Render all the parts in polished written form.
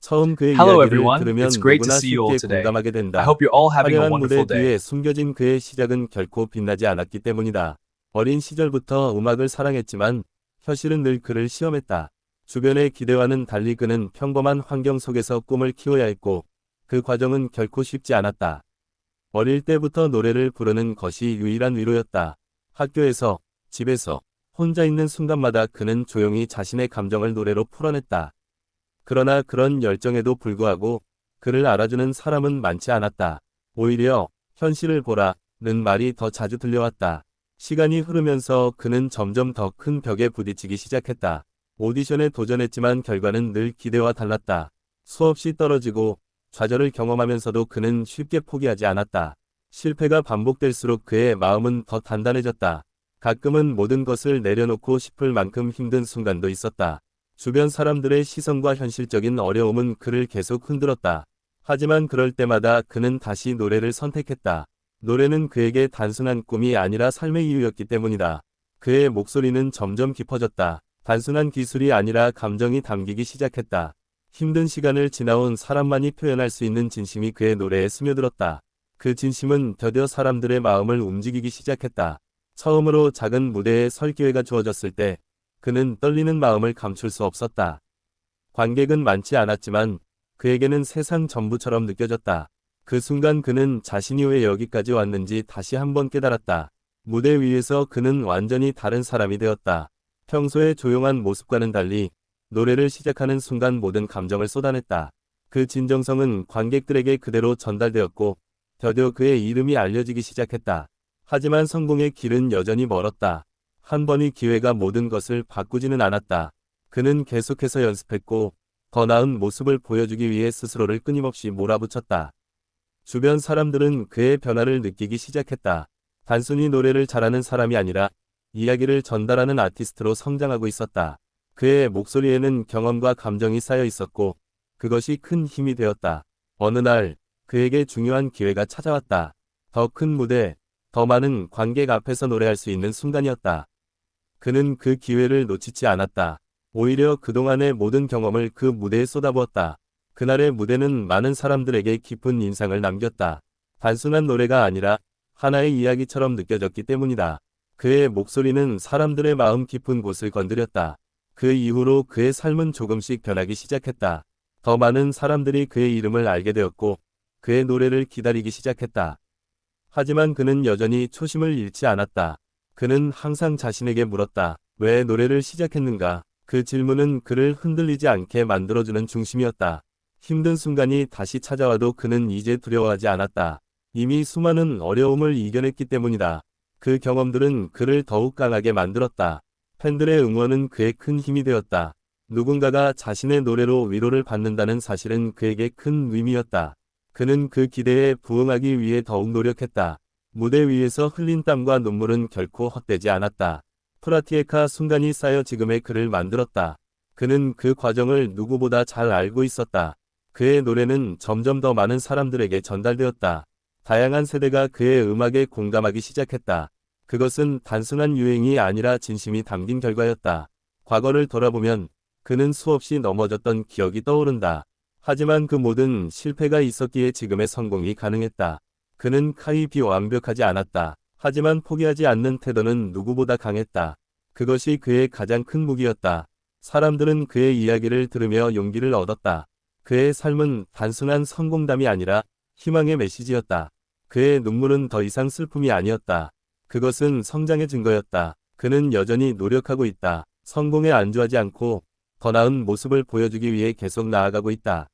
처음 그의 Hello 이야기를 everyone, it's 들으면 great to 누구나 see you all 쉽게 today. 공감하게 I 된다. hope you're all having a 화려한 무대 wonderful day. 뒤에 숨겨진 그의 시작은 결코 빛나지 않았기 때문이다. 어린 시절부터 음악을 사랑했지만 현실은 늘 그를 시험했다. 주변의 기대와는 달리 그는 평범한 환경 속에서 꿈을 키워야 했고 그 과정은 결코 쉽지 않았다. 어릴 때부터 노래를 부르는 것이 유일한 위로였다. 학교에서, 집에서, 혼자 있는 순간마다 그는 조용히 자신의 감정을 노래로 풀어냈다. 그러나 그런 열정에도 불구하고 그를 알아주는 사람은 많지 않았다. 오히려 현실을 보라는 말이 더 자주 들려왔다. 시간이 흐르면서 그는 점점 더 큰 벽에 부딪히기 시작했다. 오디션에 도전했지만 결과는 늘 기대와 달랐다. 수없이 떨어지고 좌절을 경험하면서도 그는 쉽게 포기하지 않았다. 실패가 반복될수록 그의 마음은 더 단단해졌다. 가끔은 모든 것을 내려놓고 싶을 만큼 힘든 순간도 있었다. 주변 사람들의 시선과 현실적인 어려움은 그를 계속 흔들었다. 하지만 그럴 때마다 그는 다시 노래를 선택했다. 노래는 그에게 단순한 꿈이 아니라 삶의 이유였기 때문이다. 그의 목소리는 점점 깊어졌다. 단순한 기술이 아니라 감정이 담기기 시작했다. 힘든 시간을 지나온 사람만이 표현할 수 있는 진심이 그의 노래에 스며들었다. 그 진심은 드디어 사람들의 마음을 움직이기 시작했다. 처음으로 작은 무대에 설 기회가 주어졌을 때 그는 떨리는 마음을 감출 수 없었다. 관객은 많지 않았지만 그에게는 세상 전부처럼 느껴졌다. 그 순간 그는 자신이 왜 여기까지 왔는지 다시 한번 깨달았다. 무대 위에서 그는 완전히 다른 사람이 되었다. 평소의 조용한 모습과는 달리 노래를 시작하는 순간 모든 감정을 쏟아냈다. 그 진정성은 관객들에게 그대로 전달되었고 드디어 그의 이름이 알려지기 시작했다. 하지만 성공의 길은 여전히 멀었다. 한 번의 기회가 모든 것을 바꾸지는 않았다. 그는 계속해서 연습했고 더 나은 모습을 보여주기 위해 스스로를 끊임없이 몰아붙였다. 주변 사람들은 그의 변화를 느끼기 시작했다. 단순히 노래를 잘하는 사람이 아니라 이야기를 전달하는 아티스트로 성장하고 있었다. 그의 목소리에는 경험과 감정이 쌓여 있었고 그것이 큰 힘이 되었다. 어느 날 그에게 중요한 기회가 찾아왔다. 더 큰 무대, 더 많은 관객 앞에서 노래할 수 있는 순간이었다. 그는 그 기회를 놓치지 않았다. 오히려 그동안의 모든 경험을 그 무대에 쏟아부었다. 그날의 무대는 많은 사람들에게 깊은 인상을 남겼다. 단순한 노래가 아니라 하나의 이야기처럼 느껴졌기 때문이다. 그의 목소리는 사람들의 마음 깊은 곳을 건드렸다. 그 이후로 그의 삶은 조금씩 변하기 시작했다. 더 많은 사람들이 그의 이름을 알게 되었고 그의 노래를 기다리기 시작했다. 하지만 그는 여전히 초심을 잃지 않았다. 그는 항상 자신에게 물었다. 왜 노래를 시작했는가? 그 질문은 그를 흔들리지 않게 만들어주는 중심이었다. 힘든 순간이 다시 찾아와도 그는 이제 두려워하지 않았다. 이미 수많은 어려움을 이겨냈기 때문이다. 그 경험들은 그를 더욱 강하게 만들었다. 팬들의 응원은 그의 큰 힘이 되었다. 누군가가 자신의 노래로 위로를 받는다는 사실은 그에게 큰 의미였다. 그는 그 기대에 부응하기 위해 더욱 노력했다. 무대 위에서 흘린 땀과 눈물은 결코 헛되지 않았다. 프라티에카 순간이 쌓여 지금의 그를 만들었다. 그는 그 과정을 누구보다 잘 알고 있었다. 그의 노래는 점점 더 많은 사람들에게 전달되었다. 다양한 세대가 그의 음악에 공감하기 시작했다. 그것은 단순한 유행이 아니라 진심이 담긴 결과였다. 과거를 돌아보면 그는 수없이 넘어졌던 기억이 떠오른다. 하지만 그 모든 실패가 있었기에 지금의 성공이 가능했다. 그는 비완벽하지 않았다. 하지만 포기하지 않는 태도는 누구보다 강했다. 그것이 그의 가장 큰 무기였다. 사람들은 그의 이야기를 들으며 용기를 얻었다. 그의 삶은 단순한 성공담이 아니라 희망의 메시지였다. 그의 눈물은 더 이상 슬픔이 아니었다. 그것은 성장의 증거였다. 그는 여전히 노력하고 있다. 성공에 안주하지 않고 더 나은 모습을 보여주기 위해 계속 나아가고 있다.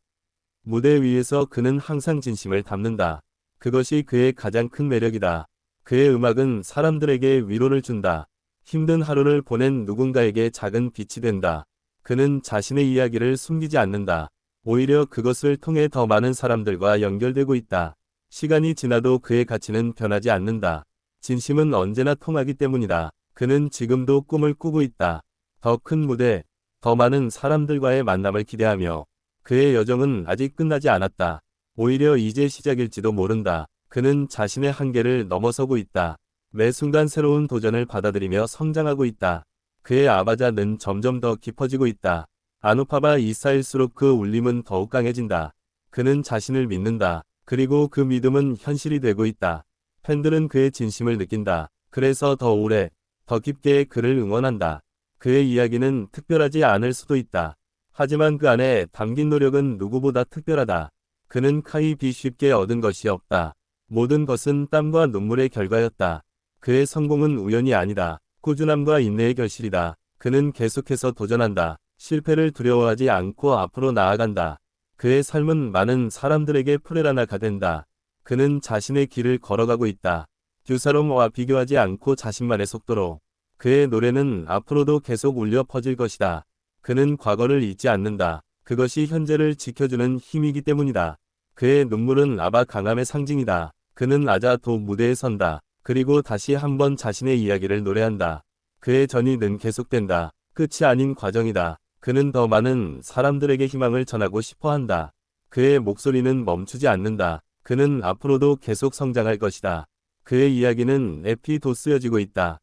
무대 위에서 그는 항상 진심을 담는다. 그것이 그의 가장 큰 매력이다. 그의 음악은 사람들에게 위로를 준다. 힘든 하루를 보낸 누군가에게 작은 빛이 된다. 그는 자신의 이야기를 숨기지 않는다. 오히려 그것을 통해 더 많은 사람들과 연결되고 있다. 시간이 지나도 그의 가치는 변하지 않는다. 진심은 언제나 통하기 때문이다. 그는 지금도 꿈을 꾸고 있다. 더 큰 무대, 더 많은 사람들과의 만남을 기대하며 그의 여정은 아직 끝나지 않았다. 오히려 이제 시작일지도 모른다. 그는 자신의 한계를 넘어서고 있다. 매 순간 새로운 도전을 받아들이며 성장하고 있다. 그의 아바자는 점점 더 깊어지고 있다. 아누파바 2사일수록 그 울림은 더욱 강해진다. 그는 자신을 믿는다. 그리고 그 믿음은 현실이 되고 있다. 팬들은 그의 진심을 느낀다. 그래서 더 오래, 더 깊게 그를 응원한다. 그의 이야기는 특별하지 않을 수도 있다. 하지만 그 안에 담긴 노력은 누구보다 특별하다. 그는 카이비 쉽게 얻은 것이 없다. 모든 것은 땀과 눈물의 결과였다. 그의 성공은 우연이 아니다. 꾸준함과 인내의 결실이다. 그는 계속해서 도전한다. 실패를 두려워하지 않고 앞으로 나아간다. 그의 삶은 많은 사람들에게 프레라나가 된다. 그는 자신의 길을 걸어가고 있다. 듀사롬과 비교하지 않고 자신만의 속도로. 그의 노래는 앞으로도 계속 울려 퍼질 것이다. 그는 과거를 잊지 않는다. 그것이 현재를 지켜주는 힘이기 때문이다. 그의 눈물은 아바 강함의 상징이다. 그는 아자도 무대에 선다. 그리고 다시 한번 자신의 이야기를 노래한다. 그의 전이는 계속된다. 끝이 아닌 과정이다. 그는 더 많은 사람들에게 희망을 전하고 싶어 한다. 그의 목소리는 멈추지 않는다. 그는 앞으로도 계속 성장할 것이다. 그의 이야기는 에피도 쓰여지고 있다.